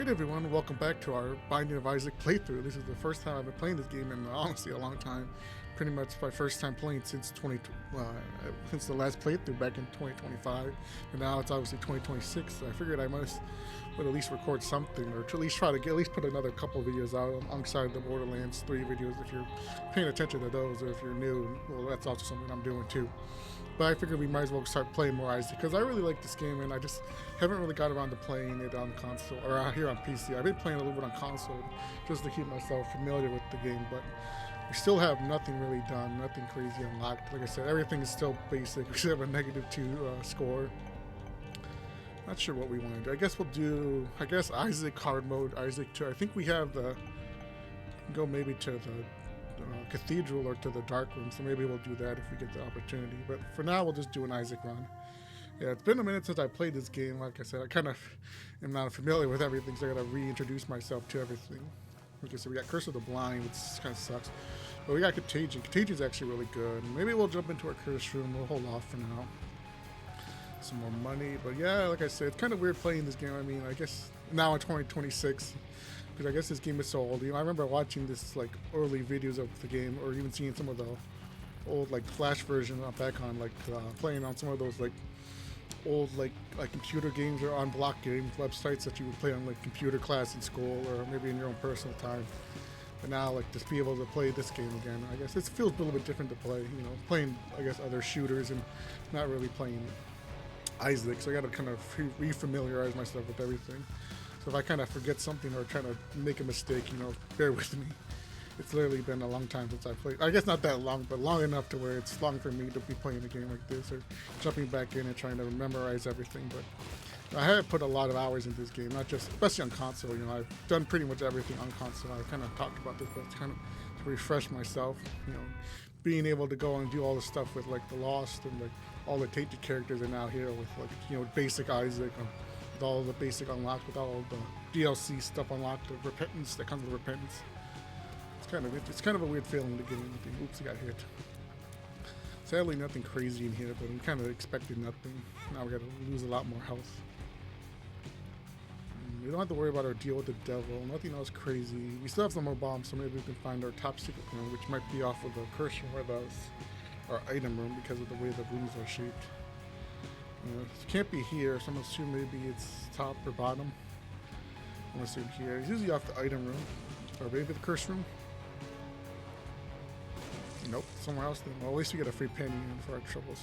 Hey everyone, welcome back to our Binding of Isaac playthrough. This is the first time I've been playing this game in honestly a long time. Pretty much my first time playing since since the last playthrough back in 2025, and now it's obviously 2026. So I figured I would at least record something, or to at least try to at least put another couple videos out alongside the Borderlands 3 videos. If you're paying attention to those, or if you're new, well, that's also something I'm doing too. But I figured we might as well start playing more Isaac because I really like this game and I just haven't really got around to playing it on console or out here on PC. I've been playing a little bit on console just to keep myself familiar with the game, but we still have nothing really done, nothing crazy unlocked. Like I said, everything is still basic. We still have a -2 score. Not sure what we want to do. I guess we'll do, Isaac hard mode, Isaac 2. I think we have go maybe to the cathedral or to the dark room, so maybe we'll do that if we get the opportunity, but for now we'll just do an Isaac run. Yeah, it's been a minute since I played this game. Like I said, I kind of am not familiar with everything, so I gotta reintroduce myself to everything. Like I said, we got Curse of the Blind, which kind of sucks, but we got Contagion. Contagion's actually really good. Maybe we'll jump into our curse room. We'll hold off for now. Some more money, but yeah, like I said, it's kind of weird playing this game. I mean, I guess now in 2026, because I guess this game is so old. I remember watching this like early videos of the game, or even seeing some of the old like Flash version back on playing on some of those like old like computer games or on block games websites that you would play on like computer class in school or maybe in your own personal time. But now like just be able to play this game again, I guess it feels a little bit different to play. Playing I guess other shooters and not really playing Isaac. So I got to kind of re-familiarize myself with everything. So if I kind of forget something or try to make a mistake, bear with me. It's literally been a long time since I played. I guess not that long, but long enough to where it's long for me to be playing a game like this or jumping back in and trying to memorize everything. But I have put a lot of hours into this game, not just, especially on console. I've done pretty much everything on console. I kind of talked about this, but it's kind of to refresh myself. Being able to go and do all the stuff with like the Lost and like all the tainted characters are now here with like basic Isaac. With all the basic unlocked, with all the DLC stuff unlocked, the repentance that comes with repentance. It's kind of a weird feeling to get in. Oops, I got hit. Sadly, nothing crazy in here, but we kind of expected nothing. Now we got to lose a lot more health. We don't have to worry about our deal with the devil. Nothing else crazy. We still have some more bombs, so maybe we can find our top secret room, which might be off of the curse room or our item room because of the way the rooms are shaped. It can't be here, so I'm gonna assume maybe it's top or bottom. I'm gonna assume here. It's usually off the item room, or maybe the curse room. Nope, somewhere else then. Well, at least we get a free penny in for our troubles.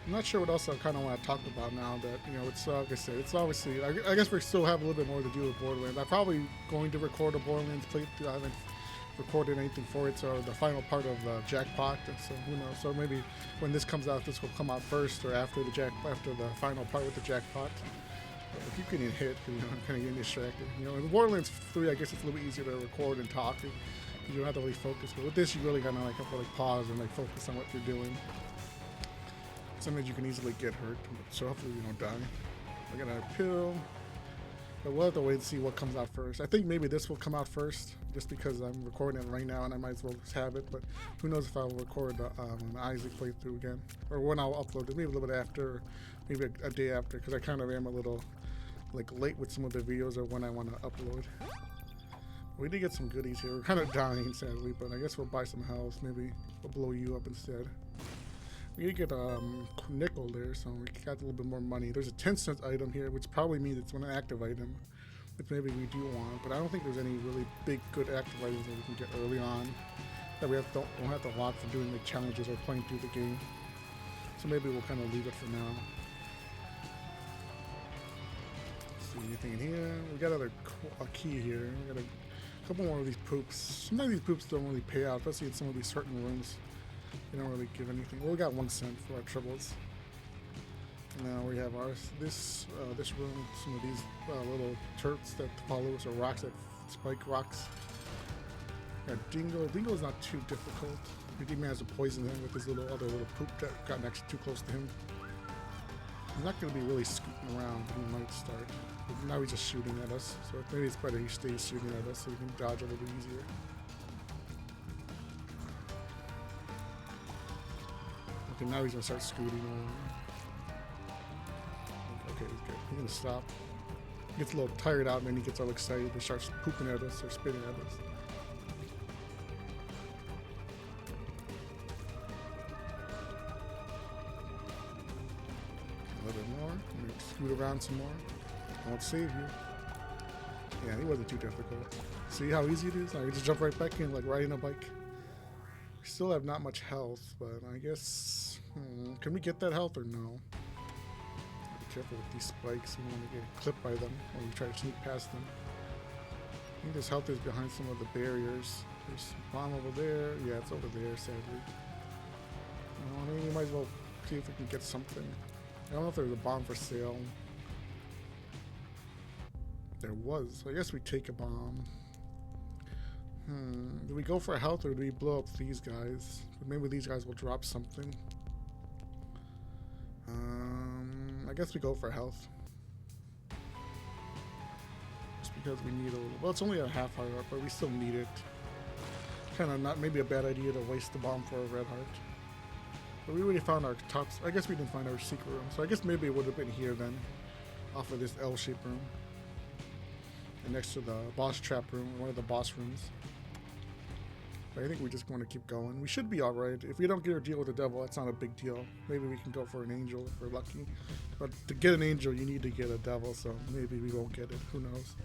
I'm not sure what else I kind of want to talk about now that, it's, like I said, it's obviously, I guess we still have a little bit more to do with Borderlands. I'm probably going to record a Borderlands playthrough. I haven't recorded anything for it, so the final part of the jackpot, so who knows. So maybe when this comes out, this will come out first or after the final part with the jackpot. But I keep getting hit because, I'm kind of getting distracted. In Borderlands 3, I guess it's a little bit easier to record and talk. You don't have to really focus, but with this, you really gotta have to pause and focus on what you're doing. Sometimes you can easily get hurt, so hopefully you don't die. We're gonna pill, but we'll have to wait and see what comes out first. I think maybe this will come out first, just because I'm recording it right now and I might as well just have it, but who knows if I'll record an Isaac playthrough again, or when I'll upload it, maybe a little bit after, or maybe a day after, because I kind of am a little late with some of the videos or when I want to upload. We did get some goodies here. We're kind of dying, sadly, but I guess we'll buy some health. Maybe we'll blow you up instead. We did get a nickel there, so we got a little bit more money. There's a 10-cent item here, which probably means it's an active item, which maybe we do want, but I don't think there's any really big, good active items that we can get early on that we don't have to lock for doing the challenges or playing through the game. So maybe we'll kind of leave it for now. Let's see anything in here. We got a key here. We got a couple more of these poops. Some of these poops don't really pay out, especially in some of these certain rooms. They don't really give anything. Well, we got 1 cent for our troubles. Now we have this room. Some of these little turrets that follow us, or rocks that spike rocks. Got Dingo. Dingo is not too difficult. Redeemer has to poison him with his other little poop that got next too close to him. He's not going to be really scooting around, but he might start. But now he's just shooting at us, so maybe it's better he stays shooting at us so we can dodge a little bit easier. Okay, now he's gonna start scooting on. Okay, he's good. He's gonna stop. He gets a little tired out and then he gets all excited and starts pooping at us or spitting at us. A little bit more. I'm gonna scoot around some more. I won't save you. Yeah, he wasn't too difficult. See how easy it is? I can just jump right back in like riding a bike. We still have not much health, but I guess... can we get that health or no? Be careful with these spikes. We don't want to get clipped by them when we try to sneak past them. I think this health is behind some of the barriers. There's a bomb over there. Yeah, it's over there, sadly. I mean, we might as well see if we can get something. I don't know if there's a bomb for sale. There was. I guess we take a bomb. Do we go for health or do we blow up these guys? Maybe these guys will drop something. I guess we go for health. Just because we need a little... Well, it's only a half heart up, but we still need it. Kind of not maybe a bad idea to waste the bomb for a red heart. But we already found our tops. I guess we didn't find our secret room. So I guess maybe it would have been here then. Off of this L-shaped room. And next to the boss trap room, one of the boss rooms. But I think we just want to keep going. We should be alright. If we don't get a deal with the devil, that's not a big deal. Maybe we can go for an angel if we're lucky. But to get an angel, you need to get a devil, so maybe we won't get it. Who knows?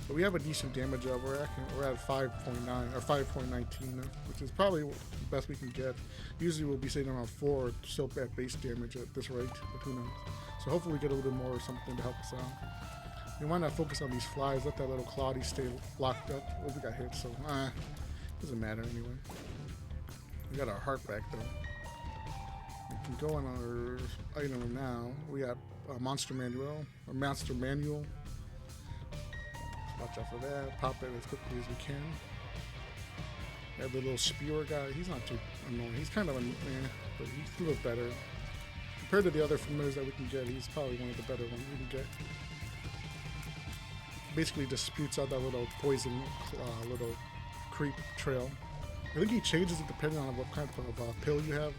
But we have a decent damage up. We're at 5.9 or 5.19, which is probably the best we can get. Usually we'll be sitting around 4 still at base damage at this rate, but who knows? So hopefully we get a little bit more or something to help us out. We might not focus on these flies. Let that little Claudie stay locked up. Oh, we got hit, so doesn't matter anyway. We got our heart back though. We can go on our item now. We have a monster manual. Watch out for that. Pop it as quickly as we can. We have the little spewer guy. He's not too annoying. He's kind of annoying, but he's a little better. Compared to the other familiars that we can get, he's probably one of the better ones we can get. Basically just spoots out that little poison, little creep trail. I think he changes it depending on what kind of pill you have.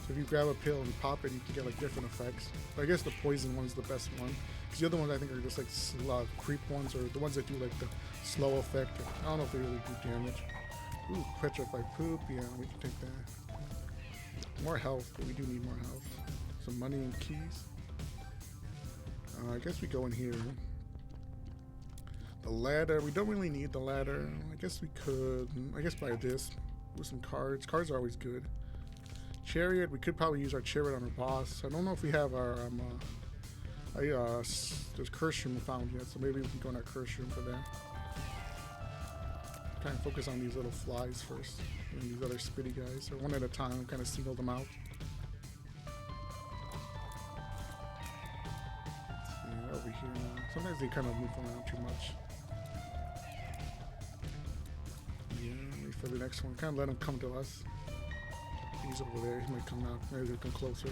So if you grab a pill and pop it, you can get like different effects. But I guess the poison one's the best one. Because the other ones I think are just like creep ones, or the ones that do like the slow effect. I don't know if they really do damage. Ooh, petrified poop. Yeah, we can take that. More health, but we do need more health. Some money and keys. I guess we go in here. The ladder, we don't really need the ladder. I guess we could, buy this with some cards. Cards are always good. Chariot, we could probably use our chariot on our boss. I don't know if we have our, there's curse room found yet, so maybe we can go in our curse room for that. Kind of focus on these little flies first, and these other spitty guys, or one at a time, kind of single them out. Yeah, over here now. Sometimes they kind of move around too much. Wait for the next one. Kind of let him come to us. He's over there. He might come out. Maybe he'll come closer.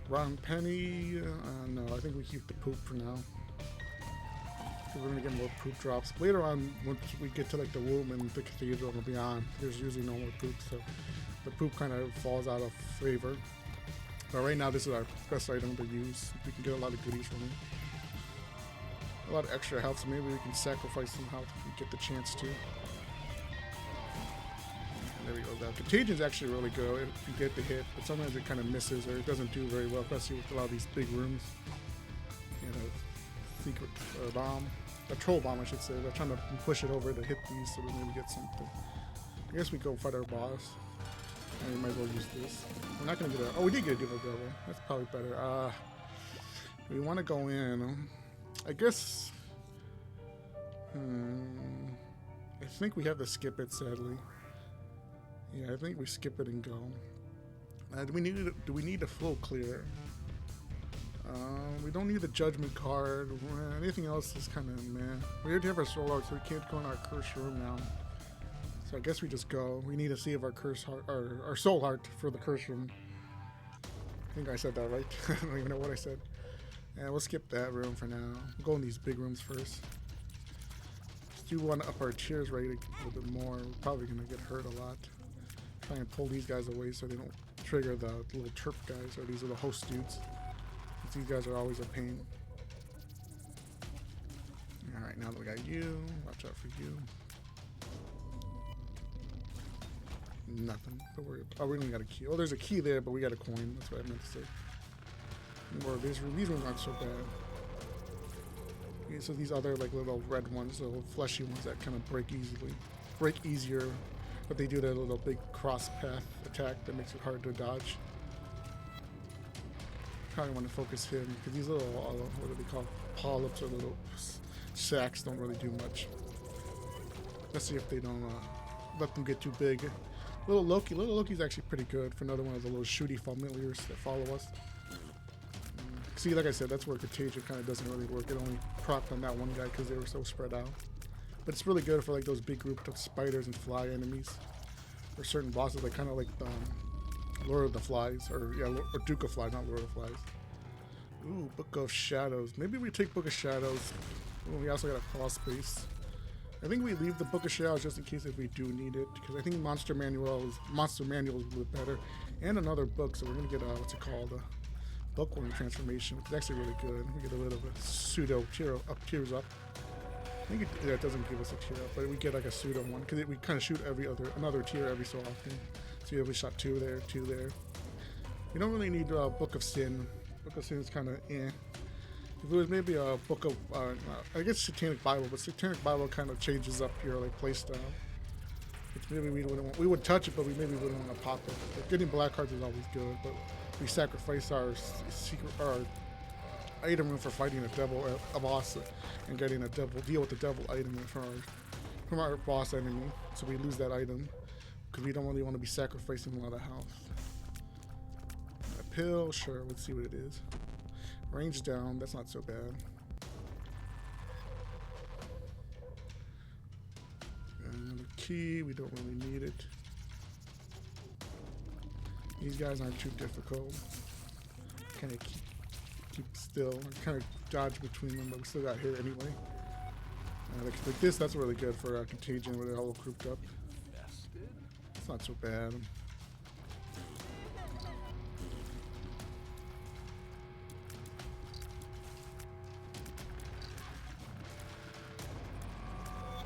Rotten penny. No, I think we keep the poop for now. We're gonna get more poop drops later on. Once we get to like the womb and the cathedral and beyond, there's usually no more poop, so the poop kind of falls out of favor. But right now, this is our best item to use. We can get a lot of goodies from it. A lot of extra health, so maybe we can sacrifice some health if we get the chance to. There we go. The Contagion's actually really good if you get the hit, but sometimes it kind of misses or it doesn't do very well, especially with a lot of these big rooms. You know, secret bomb. A troll bomb, I should say. They're trying to push it over to hit these so we maybe get something. I guess we go fight our boss. And we might as well use this. We're not going to get a... Oh, we did get a Diva Devil. That's probably better. We want to go in. I guess... I think we have to skip it, sadly. Yeah, I think we skip it and go. Do we need a full clear? We don't need the judgment card. Anything else is kind of meh. We already have our soul heart, so we can't go in our curse room now. So I guess we just go. We need to save our curse heart, our soul heart for the curse room. I think I said that right. I don't even know what I said. Yeah, we'll skip that room for now. We'll go in these big rooms first. Just do want to up our cheers rate a little bit more. We're probably gonna get hurt a lot. Try and pull these guys away so they don't trigger the little chirp guys, or these little host dudes. These guys are always a pain. Alright, now that we got you, watch out for you. Nothing. Don't worry about. Oh, we only got a key. Oh, there's a key there, but we got a coin. That's what I meant to say. Or these ones aren't so bad. Okay, so these other like little red ones, little fleshy ones that kind of break easier, but they do that little big cross path attack that makes it hard to dodge. Probably want to focus him because these little what do they call polyps or little sacks don't really do much. Let's see if they don't let them get too big. Little Loki's actually pretty good for another one of the little shooty familiars that follow us. See, like I said, that's where Contagion kind of doesn't really work. It only procced on that one guy because they were so spread out. But it's really good for like those big group of spiders and fly enemies, or certain bosses, like kind of like Lord of the Flies, or Duke of Flies, not Lord of the Flies. Ooh, Book of Shadows. Maybe we take Book of Shadows. Ooh, we also got a crawl space. I think we leave the Book of Shadows just in case if we do need it, because I think Monster Manual is a little bit better, and another book. So we're gonna get what's it called, a Bookworm transformation, which is actually really good. We get a little bit of pseudo tears up. I think it doesn't give us a tear up, but we get like a pseudo one because we kind of shoot another tier every so often. So we shot two there. You don't really need Book of Sin. Book of Sin is kind of eh. If it was maybe a book of, I guess Satanic Bible, but Satanic Bible kind of changes up your like playstyle. Which maybe we would touch it, but we maybe wouldn't want to pop it. But getting black cards is always good, but we sacrifice our item room for fighting a boss, and getting a deal with the devil item from our boss enemy. So we lose that item because we don't really want to be sacrificing a lot of health. A pill, sure. Let's see what it is. Range down, that's not so bad. Another key, we don't really need it. These guys aren't too difficult. Kind of keep still, kind of dodge between them, but we still got hit anyway. Like this, that's really good for Contagion where they're all grouped up. It's not so bad.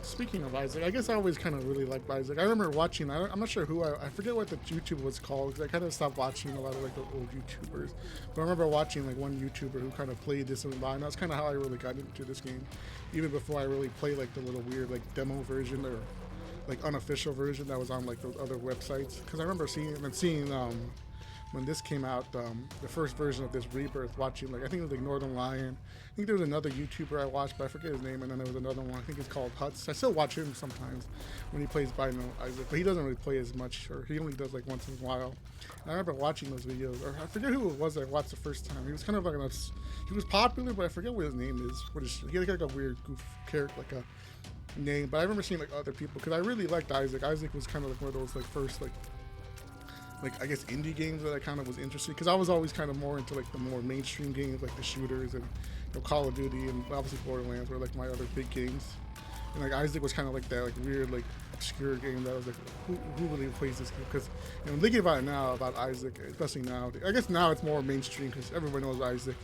Speaking of Isaac, I guess I always kind of really liked Isaac. I remember watching, I'm not sure who, I forget what the YouTube was called, because I kind of stopped watching a lot of like the old YouTubers. But I remember watching like one YouTuber who kind of played this and that's kind of how I really got into this game. Even before I really played like the little weird like demo version or like unofficial version that was on like those other websites. Because I remember seeing when this came out, the first version of this Rebirth, watching like, I think it was like Northern Lion. I think there was another YouTuber I watched, but I forget his name, and then there was another one, I think it's called Huts. I still watch him sometimes when he plays Bino Isaac, but he doesn't really play as much, or he only does like once in a while. And I remember watching those videos, or I forget who it was that I watched the first time. He was kind of like he was popular, but I forget what his name is. He had like a weird goof character, like a name, but I remember seeing like other people, because I really liked Isaac. Isaac was kind of like one of those like first like I guess indie games that I kind of was interested, because I was always kind of more into like the more mainstream games, like the shooters and Call of Duty and obviously Borderlands were like my other big games. And like Isaac was kind of like that like weird like obscure game that I was like, who really plays this game? Because thinking about it now about Isaac, especially now, I guess now it's more mainstream because everyone knows Isaac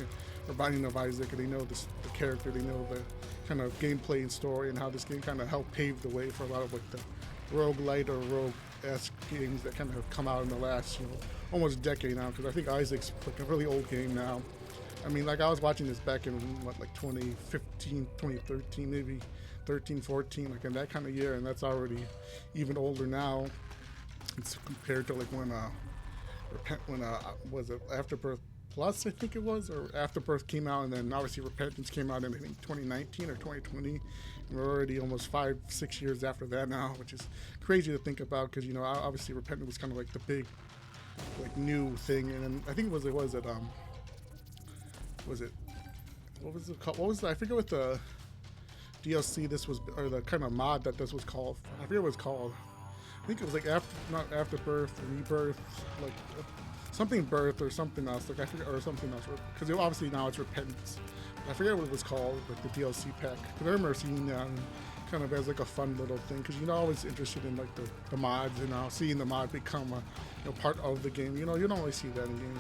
or Binding of Isaac, and they know the character, they know the kind of gameplay and story, and how this game kind of helped pave the way for a lot of like the roguelite or rogue-esque games that kind of have come out in the last almost decade now, because I think Isaac's like a really old game now. I mean, like I was watching this back in like 2015, 2013, maybe 13, 14, like in that kind of year, and that's already even older now. It's compared to like when was it Afterbirth Plus, I think it was, or Afterbirth came out, and then obviously Repentance came out in I think 2019 or 2020. And we're already almost 5-6 years after that now, which is crazy to think about, because obviously Repentance was kind of like the big like new thing, and then I think what was it called? What was I forget what the DLC this was, or the kind of mod that this was called. I forget what it's called. I think it was like not Afterbirth, Rebirth, like something Birth or something else. Like I forget, or something else, because obviously now it's Repentance. I forget what it was called, like the DLC pack. Because I remember seeing that and kind of as like a fun little thing, because you're always interested in like the mods, and seeing the mod become a part of the game. You don't always see that in games.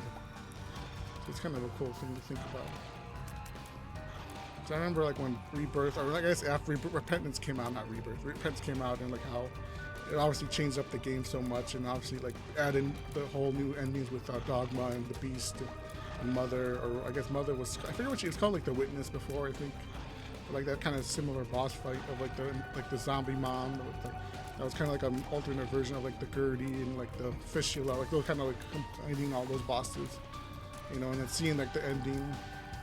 So it's kind of a cool thing to think about. So I remember like when Rebirth, or I guess after Repentance came out, not Rebirth, Repentance came out, and like how it obviously changed up the game so much, and obviously like adding the whole new endings with Dogma and the Beast and Mother, or I guess Mother was, I forget what she was called, like the Witness before, I think. But, like that kind of similar boss fight of like the zombie mom. That was kind of like an alternate version of like the Gertie and like the Fistula, like those kind of like combining all those bosses, and then seeing like the ending,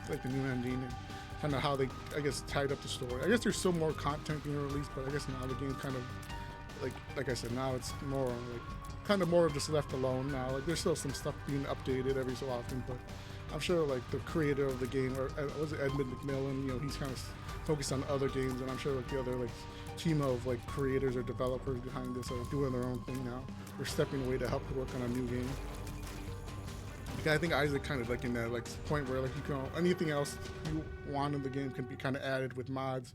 like the new ending, and kind of how they, I guess, tied up the story. I guess there's still more content being released, but I guess now the game kind of, like I said, now it's more like kind of more just left alone now. Like there's still some stuff being updated every so often, but I'm sure like the creator of the game, or was it Edmund McMillan? He's kind of focused on other games, and I'm sure like the other like team of like creators or developers behind this are doing their own thing now. They're stepping away to help to work on a new game. I think Isaac kind of like in that like point where like anything else you want in the game can be kind of added with mods,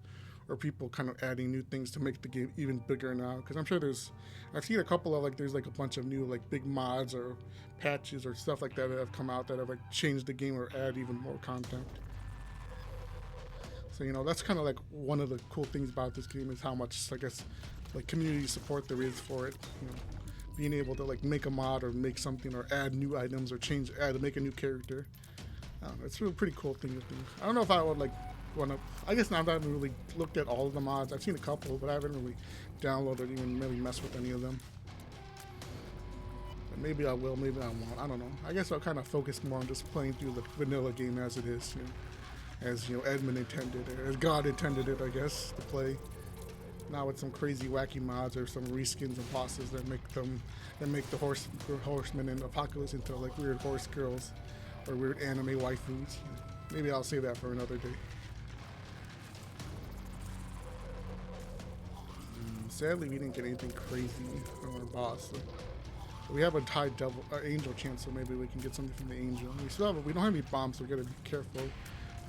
or people kind of adding new things to make the game even bigger now. Because I'm sure I've seen a couple of like there's like a bunch of new like big mods or patches or stuff like that have come out that have like changed the game or add even more content. So that's kind of like one of the cool things about this game is how much, I guess, like community support there is for it. Being able to like make a mod or make something or add new items or make a new character. It's a really pretty cool thing to think. I don't know if I would like want to. I guess now that I haven't really looked at all of the mods. I've seen a couple, but I haven't really downloaded or even really messed with any of them. But maybe I will, maybe I won't. I don't know. I guess I'll kind of focus more on just playing through the vanilla game as it is. As Edmund intended, or as God intended it, I guess, to play. Now with some crazy wacky mods or some reskins of bosses that make the horsemen and Apocalypse into like weird horse girls or weird anime waifus. Maybe I'll save that for another day. Sadly, we didn't get anything crazy from our boss. So we have a high angel chance, so maybe we can get something from the angel. We don't have any bombs, so we gotta be careful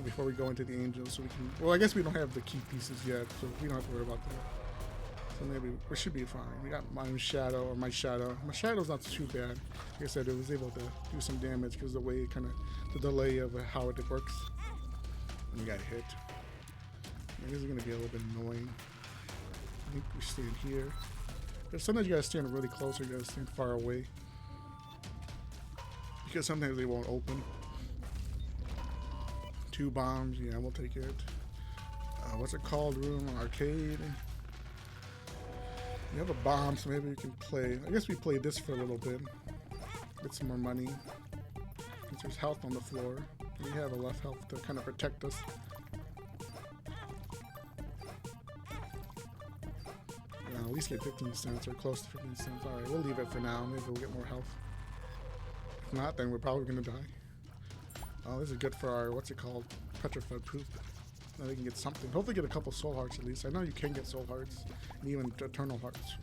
before we go into the angels, so we can. Well, I guess we don't have the key pieces yet, so we don't have to worry about that. So maybe we should be fine. We got my shadow. My shadow's not too bad. Like I said, it was able to do some damage because the way the delay of how it works. And we got hit. Maybe this is gonna be a little bit annoying. I think we stand here. But sometimes you gotta stand really close, or you gotta stand far away, because sometimes they won't open. 2 bombs, yeah, we'll take it. What's it called? Room arcade. We have a bomb, so maybe we can play. I guess we play this for a little bit. Get some more money. Since there's health on the floor, we have enough health to kind of protect us. At least get 15 cents or close to 15 cents. Alright, we'll leave it for now. Maybe we'll get more health. If not, then we're probably gonna die. Oh, this is good for our, what's it called? Petrified poop. Now we can get something. Hopefully get a couple soul hearts at least. I know you can get soul hearts. And even eternal hearts.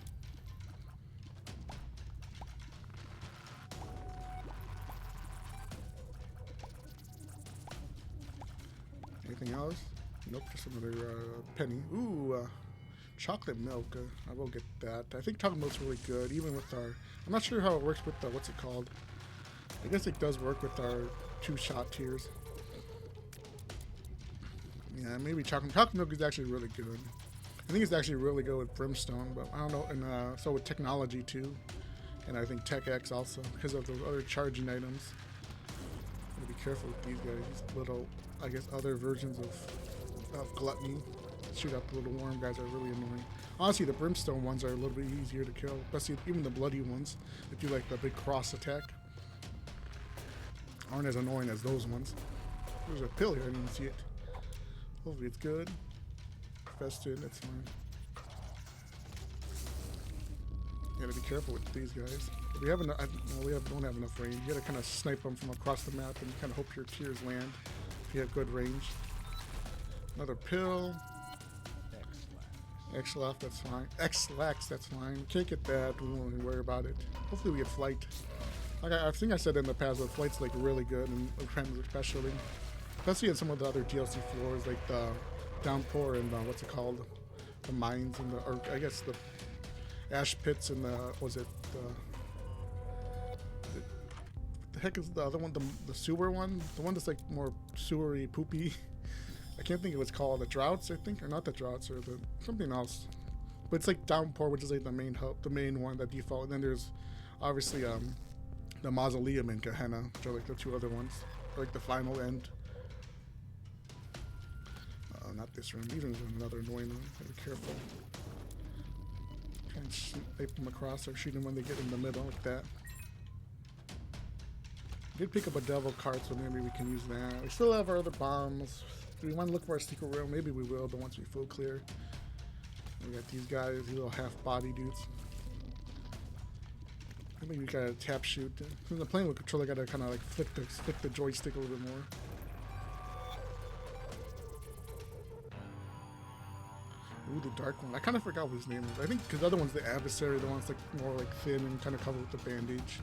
Anything else? Nope, just another penny. Ooh, chocolate milk. I will get that. I think chocolate milk's really good, even with our. I'm not sure how it works with the. What's it called? I guess it does work with our 2-shot tiers. Yeah, maybe chocolate milk is actually really good. I think it's actually really good with Brimstone, but I don't know. And so with technology too, and I think Tech X also because of those other charging items. Gotta be careful with these guys. These little, I guess, other versions of Gluttony. Shoot out the little worm guys are really annoying. Honestly, the Brimstone ones are a little bit easier to kill, especially even the bloody ones that do like the big cross attack. Aren't as annoying as those ones. There's a pill here, I didn't see it. Hopefully it's good. Infested, that's fine. You gotta be careful with these guys. We have enough, don't have enough range. You gotta kind of snipe them from across the map and kind of hope your tiers land if you have good range. Another pill. X-Lax, that's fine. X-Lax, that's fine. Can't get that, we won't even worry about it. Hopefully we get Flight. Like I think I said in the past, but Flight's like really good, and Repentance especially in some of the other DLC floors, like the Downpour and what's it called? the mines and or I guess the ash pits and was it the heck is the other one, the sewer one, the one that's like more sewery, poopy. I can't think of what's called, the droughts, I think, or not the droughts, or the something else. But it's like downpour, which is like the main hub, the main one, that default. And then there's obviously the mausoleum in Gehenna, which are like the two other ones, or like the final end. Not this room. These rooms are another annoying one. Be careful. Try and snipe them across or shoot them when they get in the middle like that. Did pick up a devil card, so maybe we can use that. We still have our other bombs. Do we want to look for our secret room? Maybe we will, but once we full clear. We got these guys, these little half body dudes. I think we gotta tap shoot. From the playing with controller, gotta kind of like flip the joystick a little bit more. Ooh, the dark one. I kind of forgot what his name is. I think because the other one's the adversary, the one's like more like thin and kind of covered with the bandage.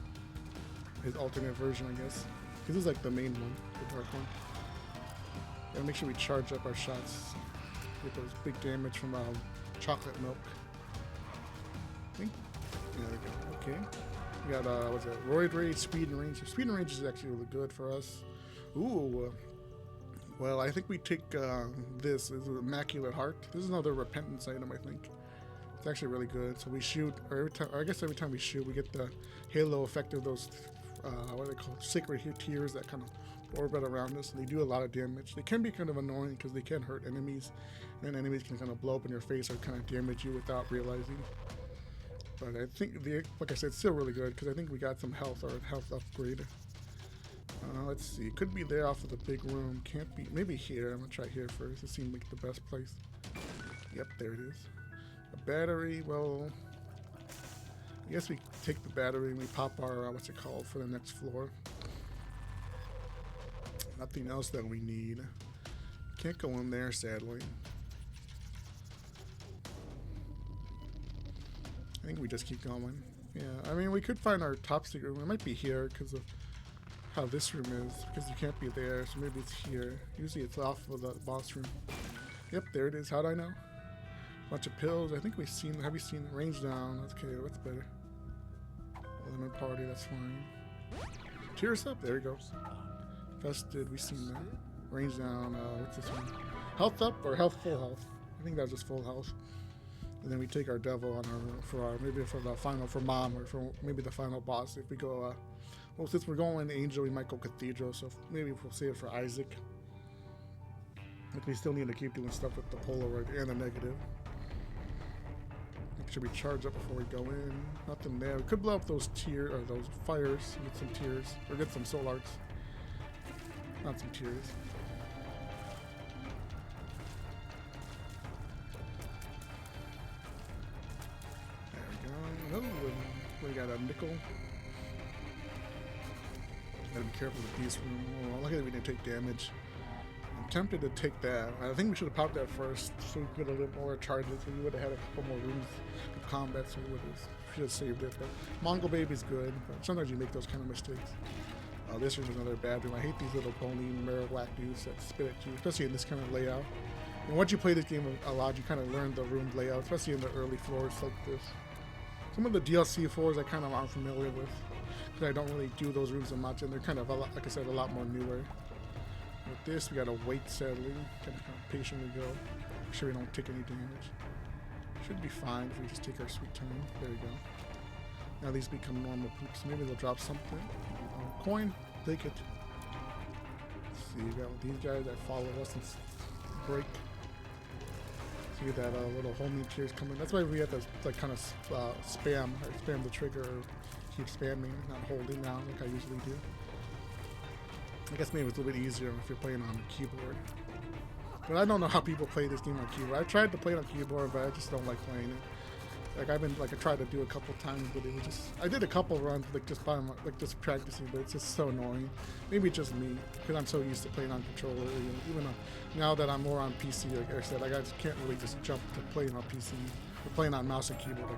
His alternate version, I guess. This is like the main one, the dark one. Gotta make sure we charge up our shots. Get those big damage from chocolate milk. I think. Yeah, there we go. Okay. We got, what's that? Roid Rage, Speed and Range. Speed and Range is actually really good for us. Ooh. Well, I think we take this. This is Immaculate Heart. This is another repentance item, I think. It's actually really good. So we shoot, or every time, or I guess every time we shoot, we get the halo effect of those, what are they called? Sacred tears that kind of orbit around us. And they do a lot of damage. They can be kind of annoying because they can hurt enemies. And enemies can kind of blow up in your face or kind of damage you without realizing. But I think, like I said, it's still really good because I think we got some health or health upgrade. Let's see. Could be there off of the big room. Can't be. Maybe here. I'm gonna try here first. It seems like the best place. Yep, there it is. A battery. Well, I guess we take the battery and we pop our what's it called for the next floor. Nothing else that we need. Can't go in there, sadly. I think we just keep going. Yeah, I mean, we could find our top secret room. It might be here because of how this room is, because you can't be there, so maybe it's here. Usually it's off of the boss room. Yep, there it is. How'd I know? Bunch of pills. I think we've seen, have you seen range down? Okay, that's better. Lemon party, that's fine. Tears up, there he goes. Fested, we've seen that. Range down, what's this one? Health up or health full health? I think that was just full health. And then we take our devil on maybe for the final, for mom, or for maybe the final boss. If we go, well, since we're going Angel, we might go Cathedral, so maybe we'll save it for Isaac. But we still need to keep doing stuff with the Polaroid and the negative. Make sure we charge up before we go in. Nothing there. We could blow up those those fires, get some tears, or get some soul arts. Not some tears. There we go. Oh, we got a nickel. Gotta be careful with these. Oh, luckily we didn't take damage. I'm tempted to take that. I think we should have popped that first so we could get a little more charges. We would have had a couple more rooms of combat, so we should have saved it. But Mongol Baby's good, but sometimes you make those kind of mistakes. This room is another bad room. I hate these little bony Marowak dudes that spit at you, especially in this kind of layout. And once you play this game a lot, you kind of learn the room layout, especially in the early floors like this. Some of the DLC floors I kind of aren't familiar with, because I don't really do those rooms as much, and they're kind of, like I said, a lot more newer. With this, we gotta wait, sadly. Kind of patiently go. Make sure we don't take any damage. Should be fine if we just take our sweet time. There we go. Now these become normal poops. Maybe they'll drop something. Coin, take it. Let's see, we got these guys that follow us and break. See that little homing tears coming. That's why we have to like kind of spam the trigger, or keep spamming, not holding down like I usually do. I guess maybe it's a little bit easier if you're playing on a keyboard. But I don't know how people play this game on keyboard. I tried to play it on keyboard, but I just don't like playing it. Like I tried to do a couple times, but it was just, I did a couple runs like just by just practicing, but it's just so annoying. Maybe it's just me, because I'm so used to playing on controller. Even now that I'm more on PC, like I said, I just can't really just jump to playing on PC or playing on mouse and keyboard.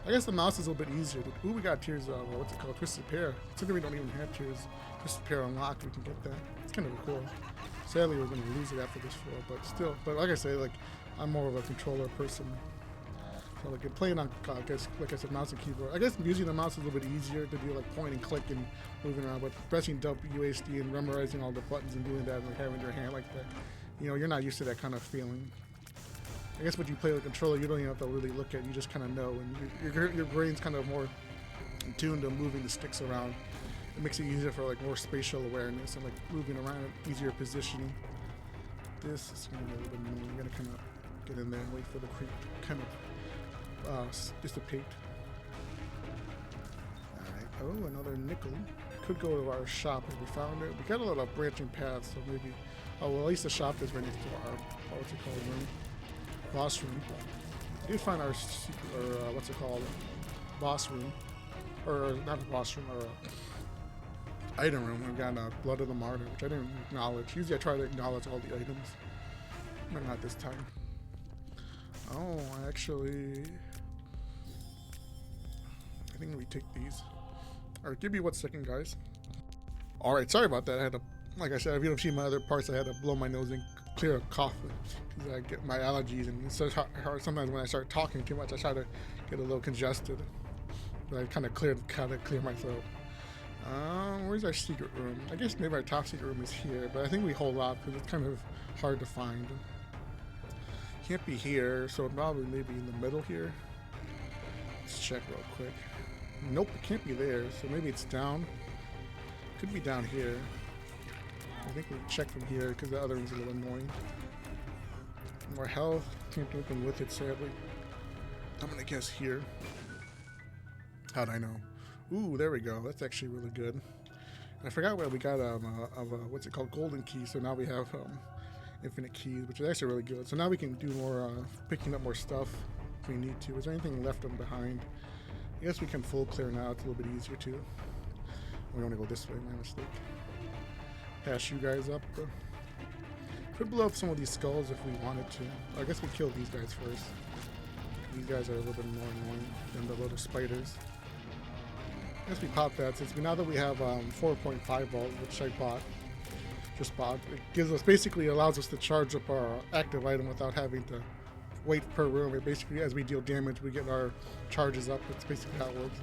I guess the mouse is a little bit easier. Ooh, we got Tears of what's it called? Twisted Pair. Considering we don't even have Tears, Twisted Pair unlocked, we can get that. It's kind of cool. Sadly, we're going to lose it after this floor, but still. But like I say, like I'm more of a controller person. So like playing on, I guess, like I said, mouse and keyboard. I guess using the mouse is a little bit easier to do like point and click and moving around, but pressing WASD and memorizing all the buttons and doing that and like having your hand like that, you know, you're not used to that kind of feeling. I guess when you play with a controller, you don't even have to really look at it, you just kind of know, and your brain's kind of more in tune to moving the sticks around. It makes it easier for like more spatial awareness and like moving around, easier positioning. This is gonna be a little bit annoying. I'm gonna kind of get in there and wait for the creep to kind of dissipate. Alright, oh, another nickel. Could go to our shop if we found it. We got a lot of branching paths, so maybe, oh, well, at least the shop is right next to our, what's it called, room? Boss room. We did find our secret, or what's it called? Boss room. Or, not the boss room, or item room. We got Blood of the Martyr, which I didn't acknowledge. Usually I try to acknowledge all the items, but not this time. Oh, actually, I think we take these. Alright, give me 1 second, guys. Alright, sorry about that. I had to, like I said, if you don't see my other parts, I had to blow my nose and clear a cough because I get my allergies, and it's so hard sometimes when I start talking too much. I try to get a little congested, but I kind of clear my throat. Where's our secret room? I guess maybe our top secret room is here, but I think we hold off because it's kind of hard to find. Can't be here, so probably maybe in the middle here. Let's check real quick. Nope, it can't be there, so maybe it's down. Could be down here. I think we check from here because the other one's a little annoying. More health, can't do anything with it, sadly. I'm gonna guess here. How'd I know? Ooh, there we go. That's actually really good. And I forgot where we got what's it called, golden key. So now we have infinite keys, which is actually really good. So now we can do more picking up more stuff if we need to. Is there anything left behind? I guess we can full clear now. It's a little bit easier too. We want to go this way. My mistake. Pass you guys up. Could blow up some of these skulls if we wanted to. I guess we kill these guys first. These guys are a little bit more annoying than the little spiders. I guess we pop that since now that we have 4.5 volt, which I just bought. It gives us, basically allows us to charge up our active item without having to wait per room. It basically, as we deal damage, we get our charges up. That's basically how it works.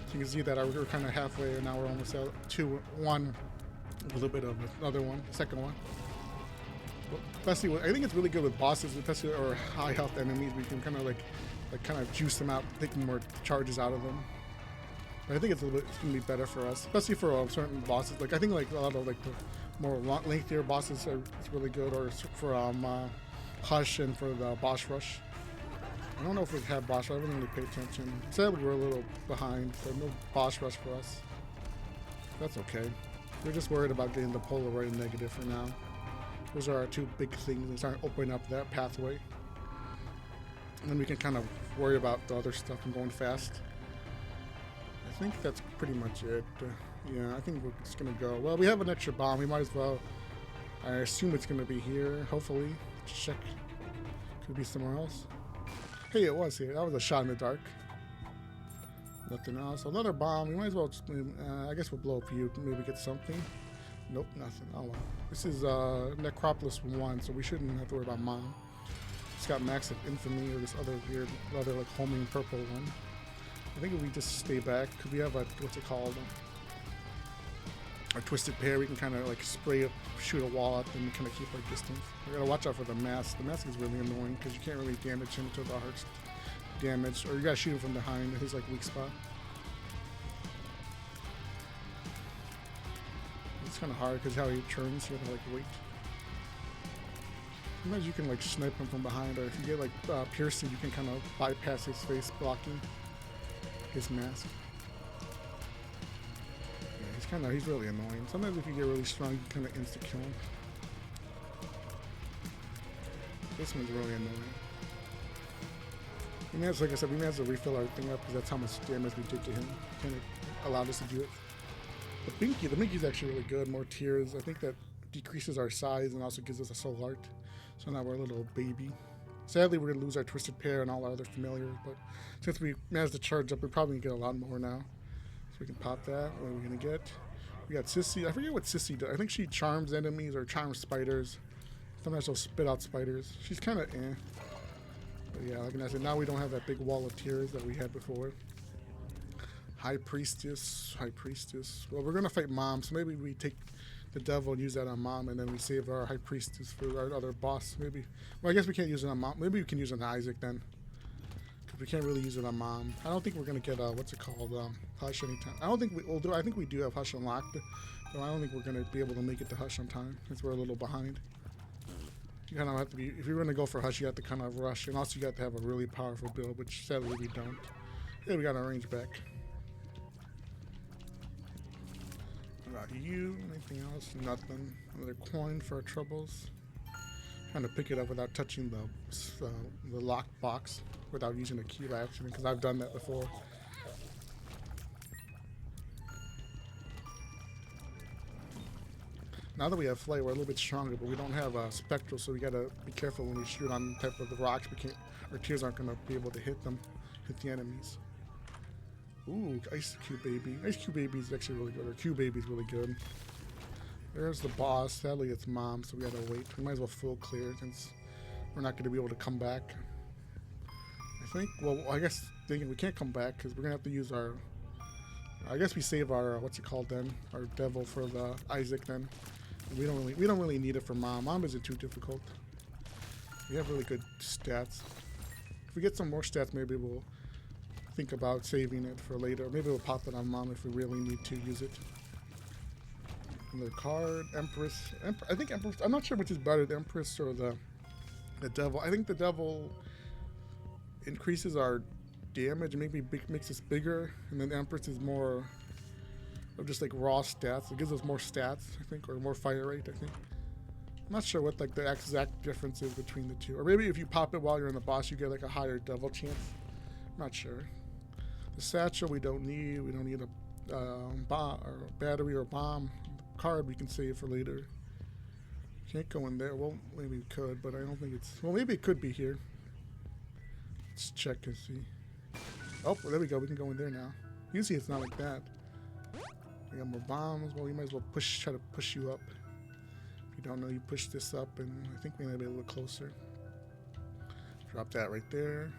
So you can see that we're kind of halfway, and now we're almost at 2-1. A little bit of another one, second one. Especially, I think it's really good with bosses, especially or high health enemies. We can kind of like kind of juice them out, taking more charges out of them. But I think it's gonna be better for us, especially for certain bosses. Like I think like a lot of like the more lengthier bosses it's really good, or for Hush and for the boss rush. I don't know if we have boss rush. I haven't really paid attention. Sadly, we're a little behind, so no boss rush for us. That's okay. We're just worried about getting the Polaroid negative for now. Those are our two big things and start opening up that pathway. And then we can kind of worry about the other stuff and going fast. I think that's pretty much it. Yeah, I think we're just gonna go. Well, we have an extra bomb. We might as well. I assume it's gonna be here. Hopefully, let's check. Could be somewhere else. Hey, it was here. That was a shot in the dark. Nothing else. Another bomb. We might as well. Just, I guess we'll blow up you. Maybe get something. Nope, nothing. Oh well. This is Necropolis 1, so we shouldn't have to worry about mom. It's got Max of Infamy or this other weird, other like homing purple one. I think if we just stay back, because we have a, what's it called? Our Twisted Pair, we can kind of like spray up, shoot a wall at them and kind of keep our distance. We gotta watch out for the mask. The mask is really annoying because you can't really damage him until the heart's damaged, or you gotta shoot him from behind his like weak spot. It's kind of hard because how he turns, you have to like wait. Sometimes you can like snipe him from behind, or if you get like piercing, you can kind of bypass his face, blocking his mask. Yeah, he's really annoying. Sometimes if you get really strong, you can kind of insta kill him. This one's really annoying. We may have, like I said, we may have to refill our thing up because that's how much damage we did to him. Kind of allowed us to do it. The Binky's actually really good. More tears. I think that decreases our size and also gives us a soul heart. So now we're a little baby. Sadly, we're gonna lose our Twisted Pair and all our other familiars, but since we managed to charge up, we're probably gonna get a lot more now. So we can pop that. What are we gonna get? We got Sissy. I forget what Sissy does. I think she charms enemies or charms spiders. Sometimes she'll spit out spiders. She's kind of eh. But yeah, like I said, now we don't have that big wall of tears that we had before. High Priestess, High Priestess. Well, we're gonna fight Mom, so maybe we take the devil and use that on Mom, and then we save our High Priestess for our other boss. Maybe. Well, I guess we can't use it on Mom. Maybe we can use it on Isaac then, because we can't really use it on Mom. I don't think we're gonna get what's it called, Hush anytime. I don't think we'll do. I think we do have Hush unlocked, but I don't think we're gonna be able to make it to Hush on time, since we're a little behind. You kind of have to be. If you're gonna go for Hush, you have to kind of rush, and also you have to have a really powerful build, which sadly we don't. Yeah, we got our range back. You, anything else? Nothing. Another coin for our troubles. Trying to pick it up without touching the lock box, without using a key by accident, because I've done that before. Now that we have flight, we're a little bit stronger, but we don't have spectral, so we gotta be careful when we shoot on type of the rocks. We can't. Our tears aren't gonna be able to hit the enemies. Ooh, Ice Cube Baby. Ice Cube Baby is actually really good. Or Cube Baby's really good. There's the boss. Sadly, it's Mom, so we gotta wait. We might as well full clear since we're not gonna be able to come back. I think. Well, I guess thinking we can't come back because we're gonna have to use our. I guess we save our what's it called then? Our devil for the Isaac then. We don't really need it for Mom. Mom isn't too difficult. We have really good stats. If we get some more stats, maybe we'll think about saving it for later. Maybe we'll pop it on Mom if we really need to use it. Another card, Empress. I think Empress. I'm not sure which is better, the Empress or the Devil. I think the Devil increases our damage, maybe makes us bigger, and then the Empress is more of just like raw stats. It gives us more stats, I think, or more fire rate, I think. I'm not sure what like the exact difference is between the two. Or maybe if you pop it while you're in the boss, you get like a higher devil chance. I'm not sure. The satchel we don't need. We don't need a battery or bomb. Card we can save for later. Can't go in there. Well, maybe we could, but I don't think it's. Well, maybe it could be here. Let's check and see. Oh, well, there we go. We can go in there now. Usually it's not like that. We got more bombs. Well, we might as well try to push you up. If you don't know, you push this up, and I think we might be a little closer. Drop that right there.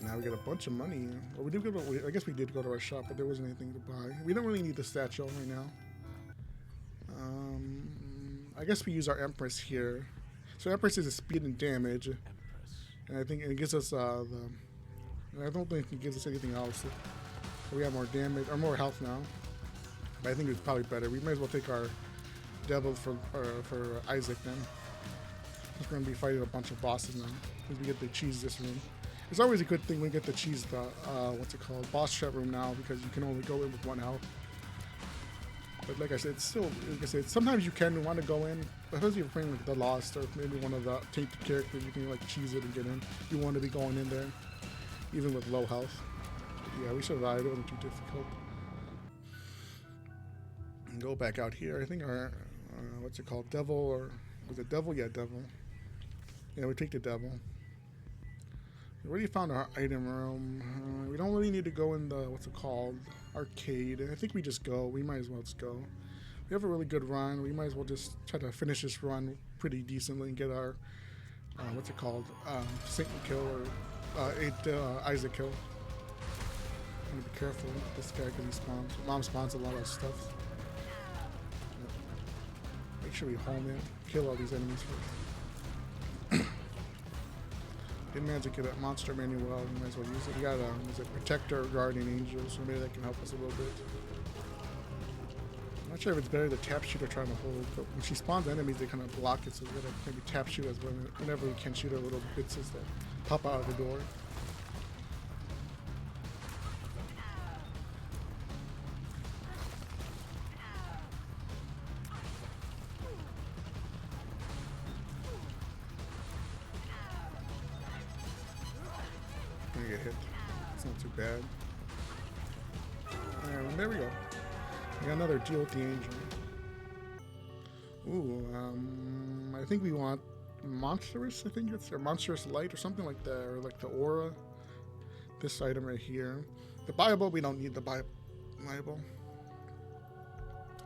Now we got a bunch of money. Well, we did go to, I guess we did go to our shop, but there wasn't anything to buy. We don't really need the satchel right now. I guess we use our Empress here. So Empress is a speed and damage, and I think it gives us I don't think it gives us anything else. So we have more damage or more health now. But I think it's probably better. We might as well take our Devil for Isaac then. We're gonna be fighting a bunch of bosses now because we get to cheese this room. It's always a good thing when we get to cheese the, what's it called, boss chat room now, because you can only go in with 1 health. But like I said, it's still, like I said, sometimes you can want to go in, especially if you're playing like the Lost or maybe one of the tainted characters, you can like cheese it and get in. You want to be going in there, even with low health. But yeah, we survived, it wasn't too difficult. And go back out here, I think our, what's it called, Devil, or, was it Devil? Yeah, Devil. Yeah, we take the Devil. We already found our item room. We don't really need to go in the, what's it called, arcade. I think we just go. We might as well just go. We have a really good run. We might as well just try to finish this run pretty decently and get our, what's it called, Satan kill or Isaac kill. I'm gonna be careful with this guy because he spawns. Mom spawns a lot of stuff. Make sure we home in, kill all these enemies first. Didn't manage to get a monster manual, we might as well use it. We got a Protector or Guardian Angel, so maybe that can help us a little bit. I'm not sure if it's better to tap shoot or trying to hold, but when she spawns enemies, they kind of block it, so we gotta maybe tap shoot as well. Whenever we can shoot her little bits that pop out of the door. Get hit. It's not too bad. And there we go. We got another deal with the angel. Ooh, I think we want monstrous. I think it's or monstrous light or something like that, or like the aura. This item right here. The Bible. We don't need the Bible.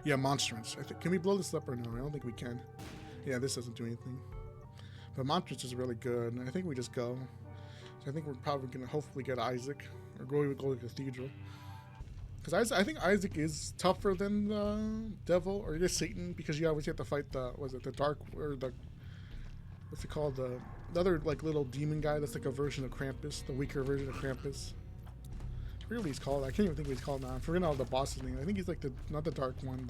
Yeah, monstrous. I think. Can we blow this up or no? I don't think we can. Yeah, this doesn't do anything. But monstrous is really good. I think we just go. I think we're probably gonna hopefully get Isaac or go to Cathedral. Because I think Isaac is tougher than the Devil or just Satan, because you always have to fight the Dark, or the, what's it called, the other like little demon guy that's like a version of Krampus, the weaker version of Krampus. I forget what he's called. I can't even think what he's called now. I'm forgetting all the boss's name. I think he's like the, not the dark one,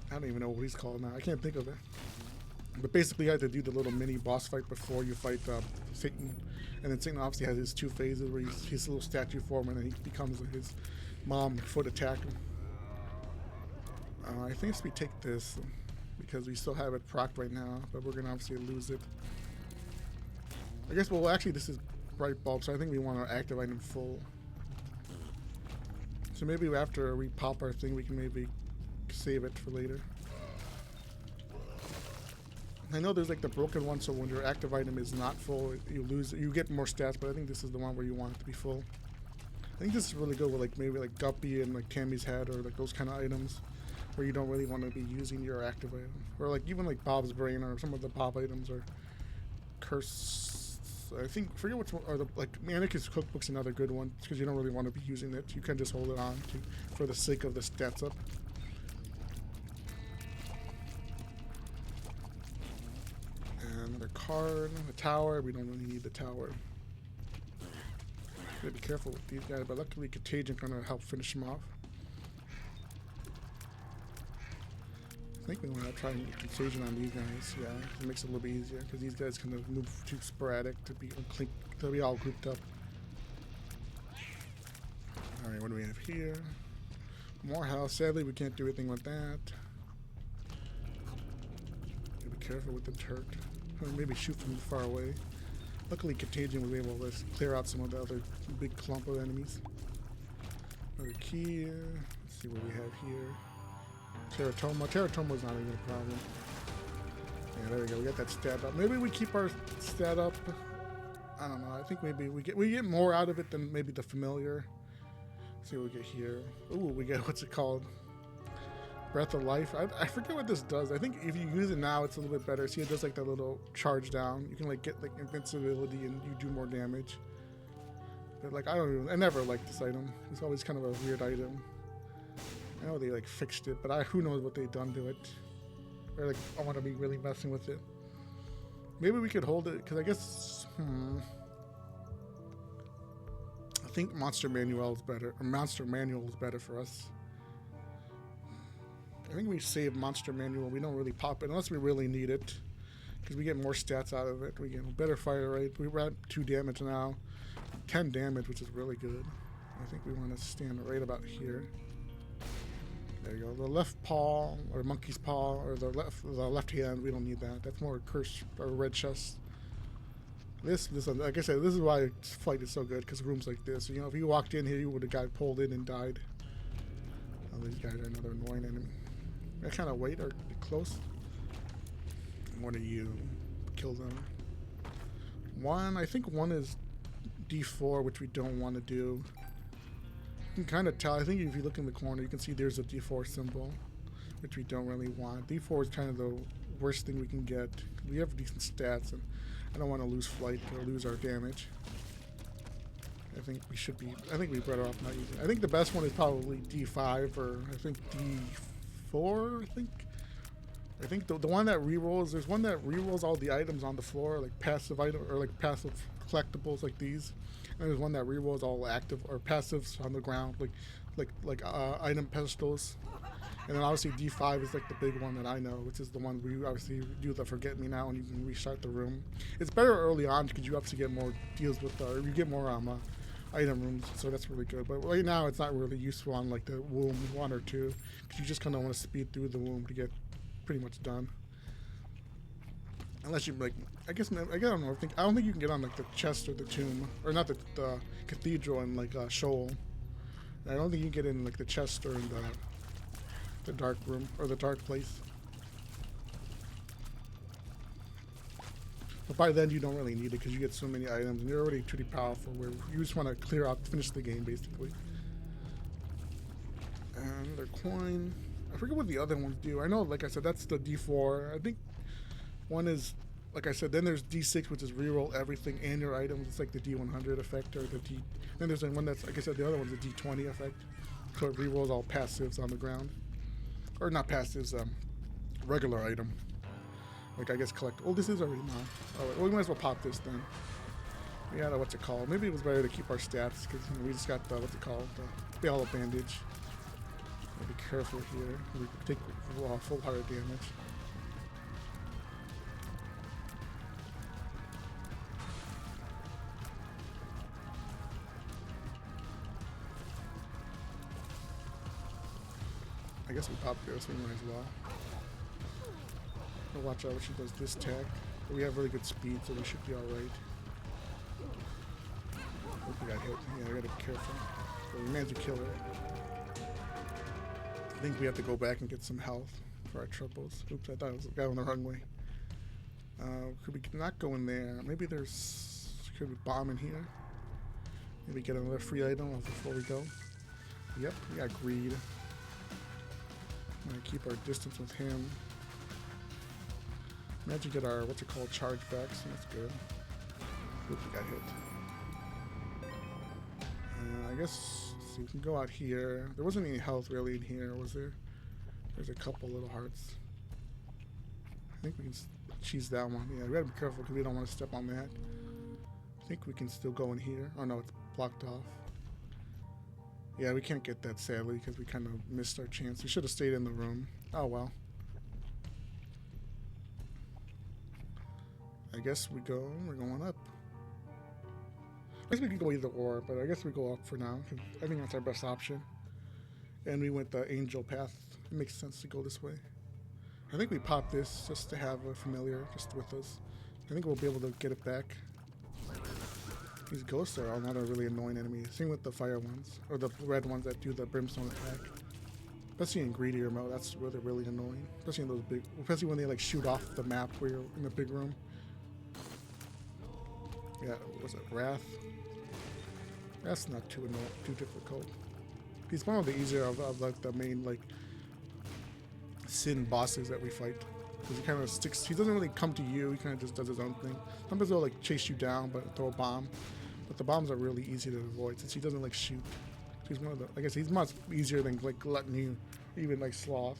I don't even know what he's called now. I can't think of it. But basically you have to do the little mini boss fight before you fight Satan. And then Satan obviously has his two phases where he's a little statue form and then he becomes his mom foot attacker. I think we take this because we still have it procced right now, but we're gonna obviously lose it. I guess, well actually this is bright bulb, so I think we want our active item full. So maybe after we pop our thing we can maybe save it for later. I know there's like the broken one, so when your active item is not full, you lose, you get more stats, but I think this is the one where you want it to be full. I think this is really good with like maybe like Guppy and like Tammy's head, or like those kind of items where you don't really want to be using your active item. Or like even like Bob's brain, or some of the Bob items, or Curse. I think, forget which one, or the like Mannequin's Cookbook's another good one, because you don't really want to be using it. You can just hold it on to for the sake of the stats up. Another card, a tower. We don't really need the tower. Gotta be careful with these guys, but luckily Contagion gonna help finish them off. I think we want to try and get Contagion on these guys. Yeah, it makes it a little bit easier because these guys kind of move too sporadic to be all grouped up. All right, what do we have here? More health. Sadly, we can't do anything with that. Gotta be careful with the Turk. Or maybe shoot from far away. Luckily, Contagion was able to clear out some of the other big clump of enemies. Another key. Let's see what we have here. Teratoma. Teratoma's not even a problem. Yeah, there we go. We got that stat up. Maybe we keep our stat up. I don't know. I think maybe we get more out of it than maybe the familiar. Let's see what we get here. Ooh, we get, what's it called? Breath of Life. I forget what this does. I think if you use it now, it's a little bit better. See, it does like that little charge down. You can like get like invincibility and you do more damage. But like I never liked this item. It's always kind of a weird item. I know they like fixed it, but who knows what they've done to it. Or like I want to be really messing with it. Maybe we could hold it because I guess I think Monster Manual is better. Or Monster Manual is better for us. I think we save Monster Manual. We don't really pop it unless we really need it, because we get more stats out of it. We get a better fire rate. We're at 2 damage now, 10 damage, which is really good. I think we want to stand right about here. There you go. The left paw, or monkey's paw, or the left hand. We don't need that. That's more curse or red chest. This like I said, this is why Flight is so good, because rooms like this. You know, if you walked in here, you would have got pulled in and died. Oh, these guys are another annoying enemy. I kind of wait or get close. What are you? Kill them. I think one is D4, which we don't want to do. You can kind of tell. I think if you look in the corner, you can see there's a D4 symbol, which we don't really want. D4 is kind of the worst thing we can get. We have decent stats, and I don't want to lose flight or lose our damage. I think we should be. I think we're better off not using it. I think the best one is probably D5, or I think D4. I think the one that rerolls. There's one that rerolls all the items on the floor, like passive item or like passive collectibles like these. And there's one that rerolls all active or passives on the ground, like item pedestals. And then obviously D5 is like the big one that I know, which is the one where you obviously do the forget me now and you can restart the room. It's better early on because you obviously get more deals with you get more item rooms, so that's really good. But right now it's not really useful on like the womb 1 or 2 because you just kind of want to speed through the womb to get pretty much done. Unless you like, I don't know. I don't think you can get on like the chest or the tomb, or not the cathedral in like Shoal. I don't think you can get in like the chest or in the dark room or the dark place. But by then you don't really need it because you get so many items and you're already pretty powerful. Where you just want to clear out, finish the game basically. And another coin. I forget what the other ones do. I know, like I said, that's the D4. I think one is like I said, then there's D6, which is reroll everything and your items. It's like the D100 effect, or the D. Then there's one that's, like I said, the other one's the D20 effect. So it rerolls all passives on the ground, or not passives, regular item. Like I guess collect. Oh, this is already mine. Oh, well, we might as well pop this then. We had a what's it called? Maybe it was better to keep our stats because we just got the what's it called? The Bale bandage. Be careful here. We can take full heart damage. I guess we pop this, we might as well. We'll watch out when she does this tag. But we have really good speed, so we should be alright. Hope we got hit. Yeah, I gotta be careful. But we managed to kill her. I think we have to go back and get some health for our triples. Oops, I thought it was a guy on the runway. Could we not go in there? Maybe there's... Could we bomb in here? Maybe get another free item before we go. Yep, we got greed. I'm gonna keep our distance with him. Imagine get our, what's it called, charge back, so that's good. Oops, we got hit. I guess so we can go out here. There wasn't any health really in here, was there? There's a couple little hearts. I think we can cheese that one. Yeah, we gotta be careful because we don't want to step on that. I think we can still go in here. Oh no, it's blocked off. Yeah, we can't get that sadly because we kind of missed our chance. We should have stayed in the room. Oh well. I guess we're going up. I guess we could go either or, but I guess we go up for now because I think that's our best option. And we went the angel path. It makes sense to go this way. I think we popped this just to have a familiar just with us. I think we'll be able to get it back. These ghosts are another really annoying enemy. Same with the fire ones, or the red ones that do the brimstone attack. Especially in greedier mode, that's really annoying. Especially in those big, especially when they like shoot off the map where you're in the big room. Yeah, what was it, Wrath? That's not too difficult. He's one of the easier of like the main like sin bosses that we fight. Because he kind of sticks. He doesn't really come to you. He kind of just does his own thing. Sometimes he'll like chase you down, but throw a bomb. But the bombs are really easy to avoid since he doesn't like shoot. He's one of the. I guess he's much easier than like letting you, even like Sloth.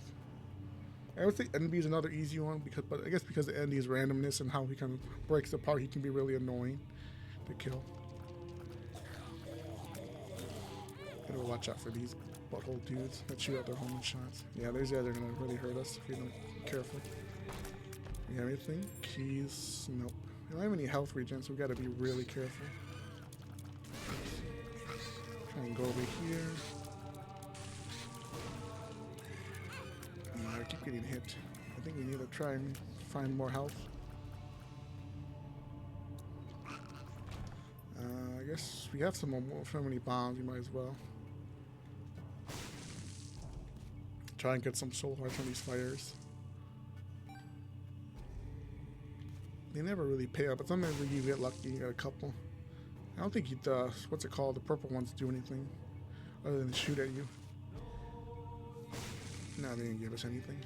I would think Envy is another easy one but I guess because of Envy's randomness and how he kind of breaks apart, he can be really annoying to kill. Gotta watch out for these butthole dudes that shoot out their homing shots. Yeah, they're gonna really hurt us if we don't be careful. We have anything? Keys? Nope. We don't have any health regen, so we gotta be really careful. Try and go over here. I keep getting hit. I think we need to try and find more health. I guess we have so many bombs, we might as well. Try and get some soul hearts on these fires. They never really pay up, but sometimes you get lucky, you get a couple. I don't think what's it called, the purple ones do anything other than shoot at you. No, they didn't give us anything.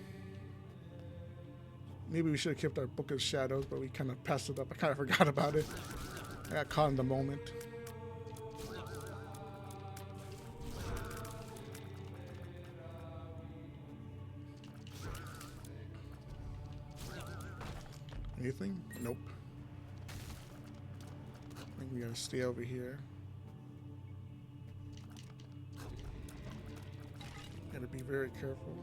Maybe we should have kept our Book of Shadows, but we kind of passed it up. I kind of forgot about it. I got caught in the moment. Anything? Nope. I think we gotta stay over here. Gotta be very careful.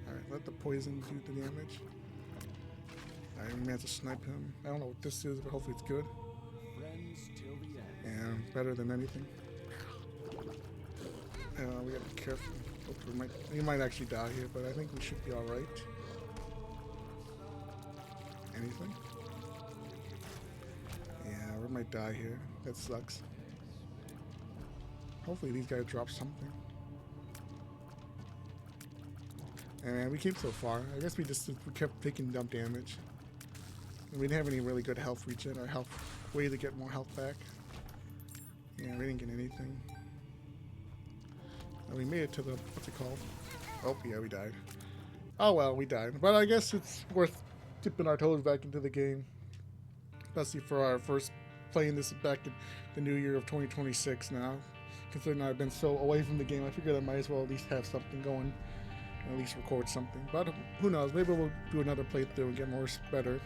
Alright, let the poison do the damage. Alright, we may have to snipe him. I don't know what this is, but hopefully it's good. And better than anything. We gotta be careful. We might actually die here, but I think we should be alright. Anything? Yeah, we might die here. That sucks. Hopefully these guys drop something. And we came so far. I guess we kept taking dump damage. And we didn't have any really good health regen or health way to get more health back. Yeah, we didn't get anything. And we made it to the, what's it called? Oh, yeah, we died. Oh well, we died. But I guess it's worth dipping our toes back into the game, especially for our first playing this back in the new year of 2026 now. Considering I've been so away from the game, I figured I might as well at least have something going and at least record something. But who knows, maybe we'll do another playthrough and get more better.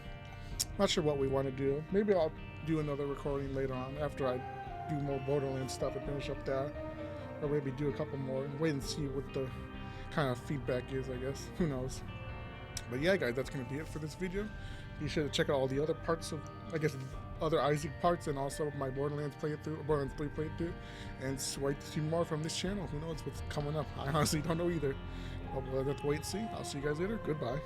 Not sure what we want to do. Maybe I'll do another recording later on after I do more Borderlands stuff and finish up that. Or maybe do a couple more and wait and see what the kind of feedback is, I guess. Who knows. But yeah, guys, that's going to be it for this video. Be sure to check out all the other parts of, I guess, other Isaac parts, and also my Borderlands playthrough, Borderlands 3 playthrough, and wait to see more from this channel. Who knows what's coming up? I honestly don't know either. But we'll have to wait and see. I'll see you guys later. Goodbye.